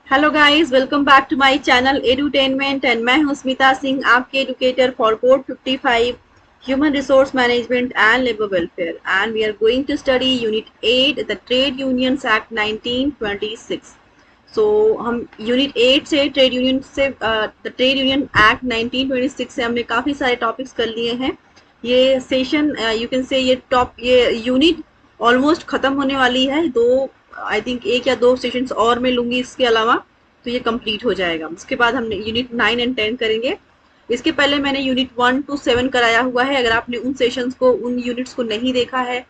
Hello guys, welcome back to my channel edutainment and मैं हूं स्मिता सिंह, आपके educator for code 55 human resource management and labour welfare and we are going to study unit 8 the trade unions act 1926। सो हम यूनिट 8 से the trade union act 1926 से हमने काफ़ी सारे टॉपिक्स कर लिए हैं। ये सेशन यू कैन से ये यूनिट ऑलमोस्ट ख़त्म होने वाली है। दो आई थिंक एक या दो सेशंस और मैं लूँगी इसके अलावा, तो ये कंप्लीट हो जाएगा। उसके बाद हम यूनिट 9 एंड 10 करेंगे। इसके पहले मैंने यूनिट 1 to 7 कराया हुआ है। अगर आपने उन सेशंस को, उन यूनिट्स को नहीं देखा है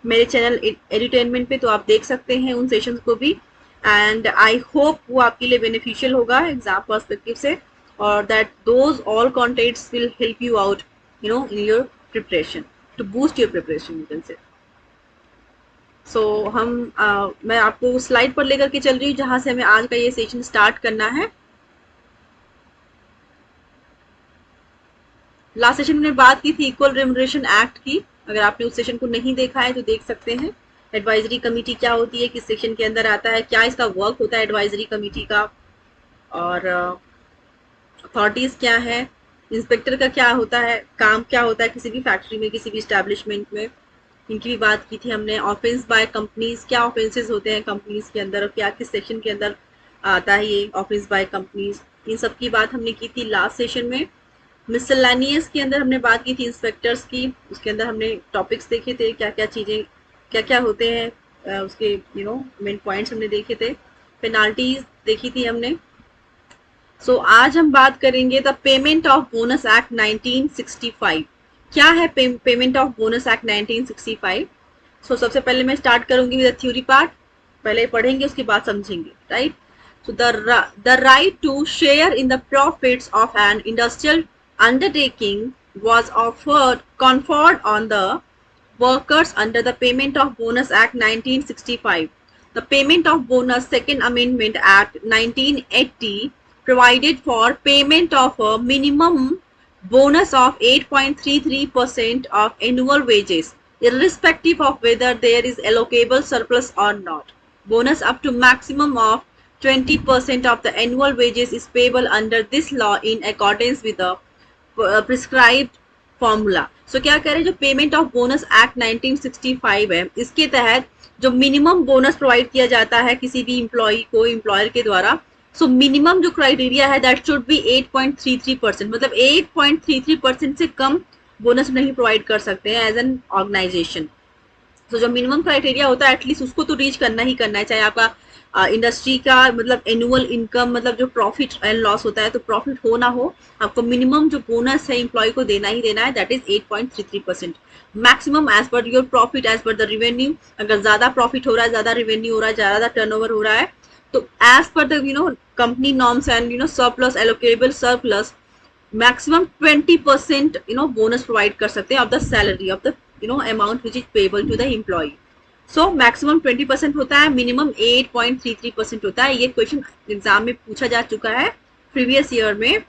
मेरे चैनल एडिटेनमेंट पे, तो आप देख सकते हैं उन सेशंस को भी। एंड आई होप वो आपके लिए बेनिफिशियल होगा एग्जाम पर्सपेक्टिव से, और that those all contents will help you out in your preparation, to boost your preparation you can say. So मैं आपको स्लाइड पर लेकर के चल रही हूँ जहां से हमें आज का ये सेशन स्टार्ट करना है। लास्ट सेशन में बात की थी इक्वल रेम्युनरेशन एक्ट की। अगर आपने उस सेशन को नहीं देखा है तो देख सकते हैं। एडवाइजरी कमेटी क्या होती है, किस सेक्शन के अंदर आता है, क्या इसका वर्क होता है एडवाइजरी कमेटी का, और अथॉरिटीज क्या है, इंस्पेक्टर का क्या होता है, काम क्या होता है किसी भी फैक्ट्री में, किसी भी स्टैब्लिशमेंट में, इनकी भी बात की थी हमने। ऑफेंस बाय कंपनीज, क्या ऑफेंसेस होते हैं कंपनीज के अंदर और क्या किस सेक्शन के अंदर आता है ये ऑफेंस बाय कंपनीज, इन सब की बात हमने की थी लास्ट सेशन में। मिसलेनियस के अंदर हमने बात की थी इंस्पेक्टर्स की। उसके अंदर हमने टॉपिक्स देखे थे, क्या क्या चीज़ें क्या क्या होते हैं, उसके मेन पॉइंट्स हमने देखे थे। पेनाल्टीज देखी थी हमने। सो आज हम बात करेंगे the payment of bonus act 1965। क्या है पेमेंट ऑफ बोनस एक्ट 1965? सो सबसे पहले मैं स्टार्ट करूंगी विद थ्योरी पार्ट। पहले पढ़ेंगे, उसके बाद समझेंगे, right. So the right to share in the profits of an industrial undertaking was conferred on the workers under the Payment of Bonus Act 1965. The Payment of Bonus Second Amendment Act 1980 provided for payment of a minimum bonus of 8.33% of annual wages, irrespective of whether there is allocable surplus or not. Bonus up to maximum of 20% of the annual wages is payable under this law in accordance with the prescribed formula. So क्या कह रहे हैं, जो payment of bonus act 1965 है, इसके तहत जो minimum bonus provide किया जाता है किसी भी इम्प्लॉय को एम्प्लॉयर के द्वारा, सो मिनिमम जो क्राइटेरिया है दैट शुड बी 8.33%। मतलब 8.33% से कम बोनस नहीं प्रोवाइड कर सकते हैं एज एन ऑर्गेनाइजेशन। तो जो मिनिमम क्राइटेरिया होता है एटलीस्ट उसको तो रीच करना ही करना है, चाहे आपका इंडस्ट्री का मतलब एनुअल इनकम, मतलब जो प्रॉफिट एंड लॉस होता है, तो प्रॉफिट हो ना हो, आपको मिनिमम जो बोनस है एम्प्लॉय को देना ही देना है, that is 8.33%। Maximum as per your profit, as per the revenue. अगर ज्यादा प्रॉफिट हो रहा है, ज्यादा रेवेन्यू हो रहा है, ज्यादा टर्नओवर हो रहा है, तो as per the company norms and surplus, allocable surplus, maximum 20% bonus provide कर सकते हैं of the salary of the amount which is payable to the employee. So maximum 20% होता है, मिनिमम 8.33% होता है। ये क्वेश्चन एग्जाम में पूछा जा चुका है प्रीवियस ईयर में,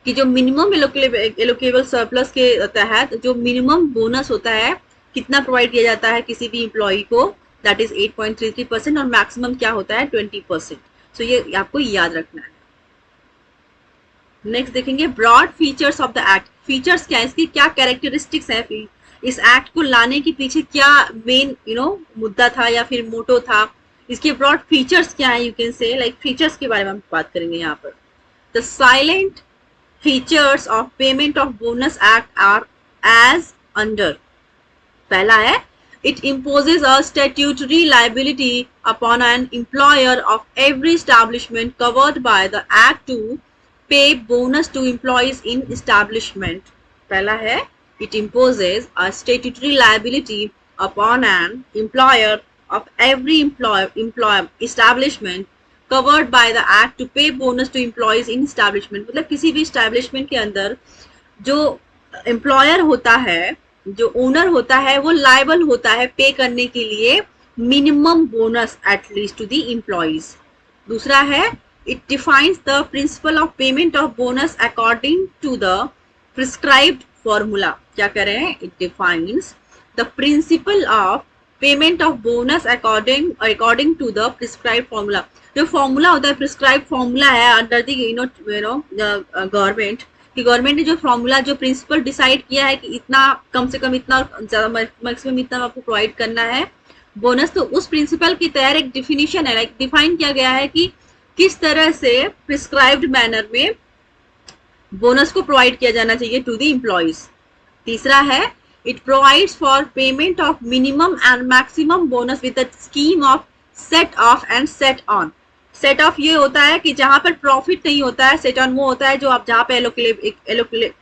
कि जो मिनिमम एलोकेबल सरप्लस के तहत जो मिनिमम बोनस होता है कितना प्रोवाइड किया जाता है किसी भी एम्प्लॉय को, दैट इज 8.33%, और मैक्सिमम क्या होता है 20%। सो ये आपको याद रखना है। नेक्स्ट देखेंगे broad features of the act. Features क्या है, इसकी क्या कैरेक्टरिस्टिक्स है, इस एक्ट को लाने के पीछे क्या मेन मुद्दा था या फिर मोटो था, इसके ब्रॉड फीचर्स क्या है, you can say like features के बारे में हम बात करेंगे यहाँ पर। The salient features of payment of bonus act are as under. पहला है, it imposes a statutory liability upon an employer of every establishment covered by the act to pay bonus to employees in establishment. पहला है, it imposes a statutory liability upon an employer of every establishment covered by the act to pay bonus to employees in establishment. मतलब किसी भी establishment के अंदर जो employer होता है, जो ओनर होता है, वो लायबल होता है पे करने के लिए minimum bonus at least to the employees. दूसरा है, it defines the principle of payment of bonus according to the prescribed formula. क्या कह रहे हैं, it defines the principle of payment of bonus according to the prescribed formula. जो formula होता है, prescribe formula है अंडर द गवर्नमेंट, कि government ने जो फॉर्मूला, जो प्रिंसिपल डिसाइड किया है कि इतना कम से कम इतना मैक्सिमम इतना आपको प्रोवाइड करना है बोनस, तो उस प्रिंसिपल की तैयार एक डिफिनीशन है, लाइक डिफाइन किया गया है कि किस तरह से प्रिस्क्राइब्ड मैनर में बोनस को प्रोवाइड किया जाना चाहिए टू द एम्प्लॉइज। तीसरा है, it provides for payment of minimum and maximum bonus with a scheme of set of and set on. Set of ये होता है कि जहां पर प्रॉफिट नहीं होता है, सेट ऑन वो होता है जो आप जहां पे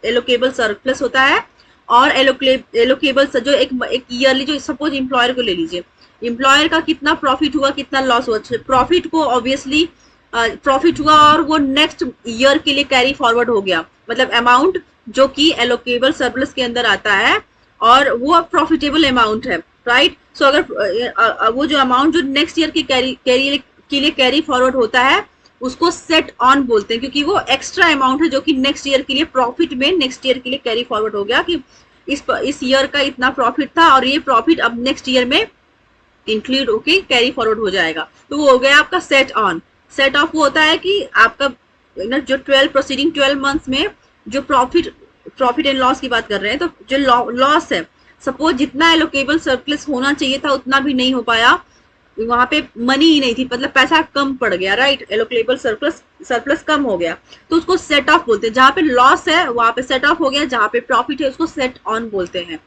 एलोकेबल सरप्लस होता है, और एलोकेबल जो एक ईयरली, जो सपोज एम्प्लॉयर को ले लीजिए, एम्प्लॉयर का कितना प्रॉफिट हुआ कितना लॉस हुआ, प्रॉफिट को ऑब्वियसली प्रॉफिट हुआ और वो नेक्स्ट ईयर के लिए कैरी फॉरवर्ड हो गया, मतलब अमाउंट जो कि एलोकेबल सरप्लस के अंदर आता है और वो प्रॉफिटेबल अमाउंट है, राइट। सो अगर वो जो अमाउंट जो नेक्स्ट ईयर के लिए कैरी फॉरवर्ड होता है उसको सेट ऑन बोलते हैं, क्योंकि वो एक्स्ट्रा अमाउंट है जो कि नेक्स्ट ईयर के लिए प्रॉफिट में नेक्स्ट ईयर के लिए कैरी फॉरवर्ड हो गया, कि इस ईयर का इतना प्रॉफिट था और ये प्रॉफिट अब नेक्स्ट ईयर में इंक्लूड होके कैरी फॉरवर्ड हो जाएगा, तो वो हो गया आपका सेट ऑन। सेट ऑफ वो होता है कि आपका जो 12 मंथ्स में जो प्रॉफिट एंड लॉस की बात कर रहे हैं, तो जो लॉस है, सपोज जितना एलोकेबल सरप्लस होना चाहिए था उतना भी नहीं हो पाया, वहां पे मनी ही नहीं थी, मतलब पैसा कम पड़ गया, राइट, एलोकेबल सरप्लस कम हो गया, तो उसको सेट ऑफ बोलते हैं। जहां पे लॉस है वहां पे सेट ऑफ हो गया, जहां पे प्रॉफिट है उसको सेट ऑन बोलते हैं।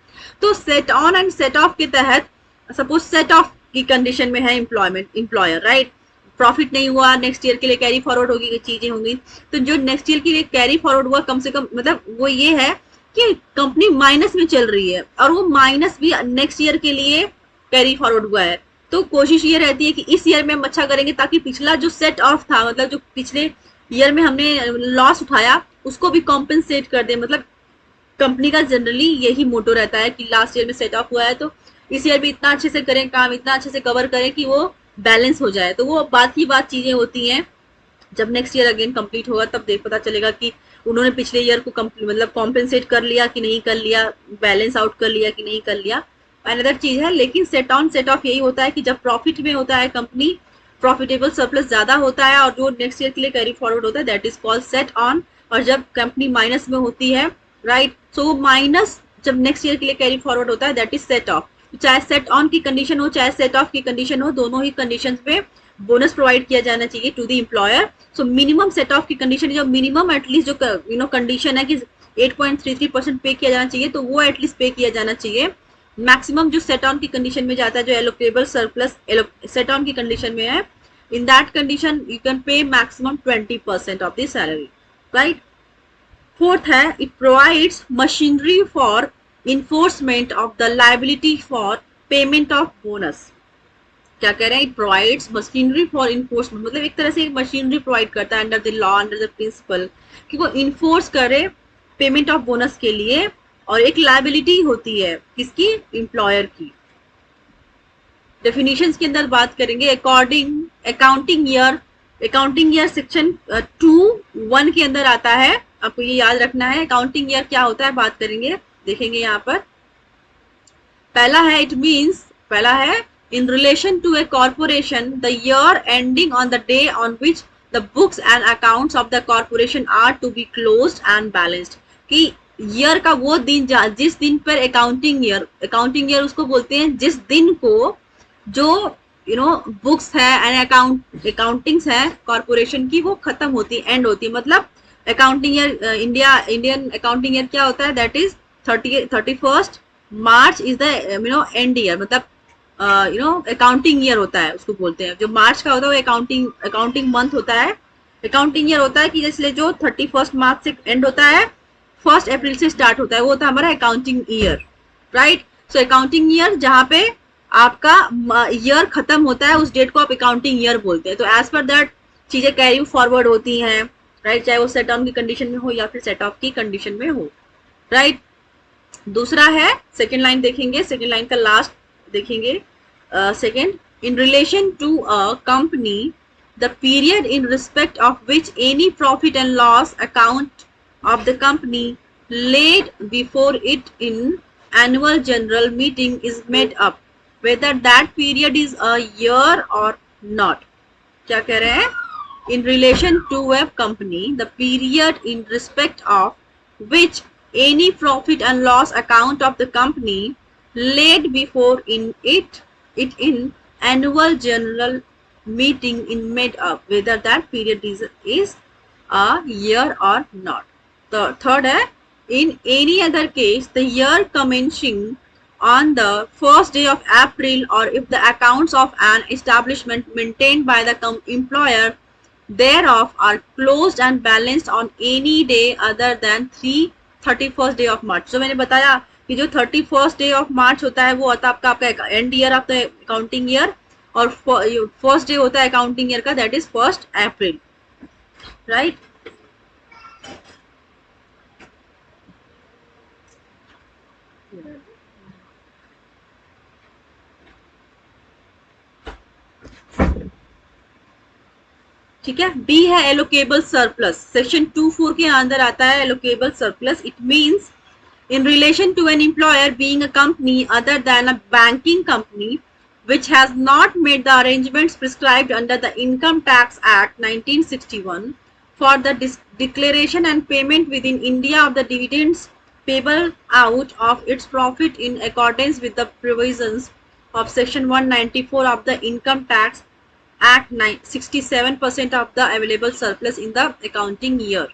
तो set on and set of के तहत, सपोज सेट ऑफ की कंडीशन में है एम्प्लॉयर, राइट, प्रॉफिट नहीं हुआ, नेक्स्ट ईयर के लिए कैरी फॉरवर्ड होगी, चीजें होंगी, तो जो नेक्स्ट ईयर के लिए कैरी फॉरवर्ड हुआ कम से कम, मतलब वो ये है कि कंपनी माइनस में चल रही है और वो माइनस भी नेक्स्ट ईयर के लिए कैरी फॉरवर्ड हुआ है, तो कोशिश ये रहती है कि इस ईयर में हम अच्छा करेंगे ताकि पिछला जो सेट ऑफ था, मतलब जो पिछले ईयर में हमने लॉस उठाया उसको भी कॉम्पेंसेट कर दे। मतलब कंपनी का जनरली यही मोटो रहता है कि लास्ट ईयर में सेट ऑफ हुआ है तो इस ईयर भी इतना अच्छे से करें काम, इतना अच्छे से कवर करें कि वो बैलेंस हो जाए। तो वो बात की बात चीजें होती हैं, जब नेक्स्ट ईयर अगेन कंप्लीट होगा तब देख पता चलेगा कि उन्होंने पिछले ईयर को मतलब कॉम्पेंसेट कर लिया कि नहीं कर लिया, बैलेंस आउट कर लिया कि नहीं कर लिया, अनदर चीज है। लेकिन सेट ऑन सेट ऑफ यही होता है कि जब प्रॉफिट में होता है कंपनी, प्रॉफिटेबल सरप्लस ज्यादा होता है और जो नेक्स्ट ईयर के लिए कैरी फॉरवर्ड होता है that is called set on, और जब कंपनी माइनस में होती है, राइट, सो वो माइनस जब नेक्स्ट ईयर के लिए कैरी फॉरवर्ड होता है दैट इज सेट ऑफ। चाहे सेट ऑन की कंडीशन हो चाहे सेट ऑफ की कंडीशन हो, दोनों ही कंडीशंस पे बोनस प्रोवाइड किया जाना चाहिए to the employer. So minimum set off की कंडीशन, जो मिनिमम एटलीस्ट जो कंडीशन है कि 8.33% पे किया जाना चाहिए, तो वो एटलीस्ट पे किया जाना चाहिए। मैक्सिमम जो सेट ऑन की कंडीशन में जाता है, जो एलोकेबल सरप्लस सेट ऑन की कंडीशन में है, in that condition you can pay maximum 20% of the salary, right. Fourth है, it provides machinery for enforcement of the liability for payment of bonus. क्या कह रहे हैं, it provides machinery for enforcement, मतलब एक तरह से एक मशीनरी प्रोवाइड करता है under the law, under the principle, कि वो इन्फोर्स करे पेमेंट ऑफ बोनस के लिए, और एक लायबिलिटी होती है किसकी, एम्प्लॉयर की। डेफिनेशंस के अंदर बात करेंगे, अकाउंटिंग ईयर सेक्शन 2(1) के अंदर आता है, आपको ये याद रखना है अकाउंटिंग ईयर क्या होता है, बात करेंगे, देखेंगे यहाँ पर। पहला है, इट मीन्स, पहला है in relation to a corporation the year ending on the day on which the books and accounts of the corporation are to be closed and balanced, कि ईयर का वो दिन जिस दिन पर अकाउंटिंग ईयर उसको बोलते हैं जिस दिन को जो बुक्स है एंड अकाउंटिंग्स है कॉर्पोरेशन की वो खत्म होती, एंड होती, मतलब accounting year Indian accounting year क्या होता है, that is 31 March is the end year, मतलब अकाउंटिंग ईयर होता है, उसको बोलते हैं। जो मार्च का होता है वो अकाउंटिंग मंथ होता है। अकाउंटिंग ईयर होता है कि जैसे जो 31 मार्च से एंड होता है, 1 अप्रैल से स्टार्ट होता है, वो होता है हमारा accounting year, right. So accounting year जहाँ पे आपका ईयर खत्म होता है उस डेट को आप अकाउंटिंग ईयर बोलते हैं। तो एज पर दैट चीजें कैरी फॉरवर्ड होती हैं, राइट, चाहे वो सेट ऑन की कंडीशन में हो या फिर सेट ऑफ की कंडीशन में हो, राइट। दूसरा है, सेकेंड लाइन देखेंगे, सेकेंड लाइन का लास्ट देखेंगे, second, in relation to a company the period in respect of which any profit and loss account of the company laid before it in annual general meeting is made up whether that period is a year or not. क्या कह रहे हैं? In relation to a company, the period in respect of which any profit and loss account of the company laid before it in annual general meeting in made up whether that period is a year or not. The third है, in any other case the year commencing on the first day of April, or if the accounts of an establishment maintained by the employer thereof are closed and balanced on any day other than 31st day of March. So मैंने बताया कि जो 31st day of March होता है वो होता है आपका and year of the accounting year, और फर्स्ट डे होता है अकाउंटिंग ईयर का, दैट इज 1 अप्रैल, राइट? ठीक है, बी है एलोकेबल सरप्लस। सेक्शन 24 के अंदर आता है allocable surplus. It means in relation to an employer being a company other than a banking company which has not made the arrangements prescribed under the Income Tax Act 1961 for the declaration and payment within India of the dividends payable out of its profit in accordance with the provisions of section 194 of the Income Tax Act 67% of the available surplus in the accounting year.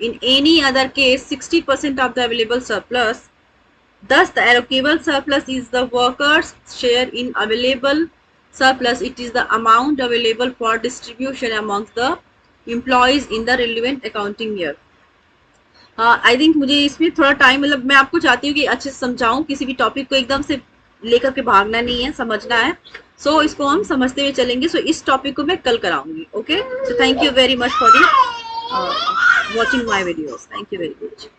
In any other case, 60% of the available surplus. Thus, the allocable surplus is the worker's share in available surplus. It is the amount available for distribution amongst the employees in the relevant accounting year. I think मुझे इसमें थोड़ा time, मतलब मैं आपको चाहती हूँ कि अच्छे से समझाऊं, किसी भी टॉपिक को एकदम से लेकर के भागना नहीं है, समझना है। सो इसको हम समझते हुए चलेंगे। सो इस टॉपिक को मैं कल कराऊंगी। Okay, so thank you very much for the watching my videos. Thank you very much.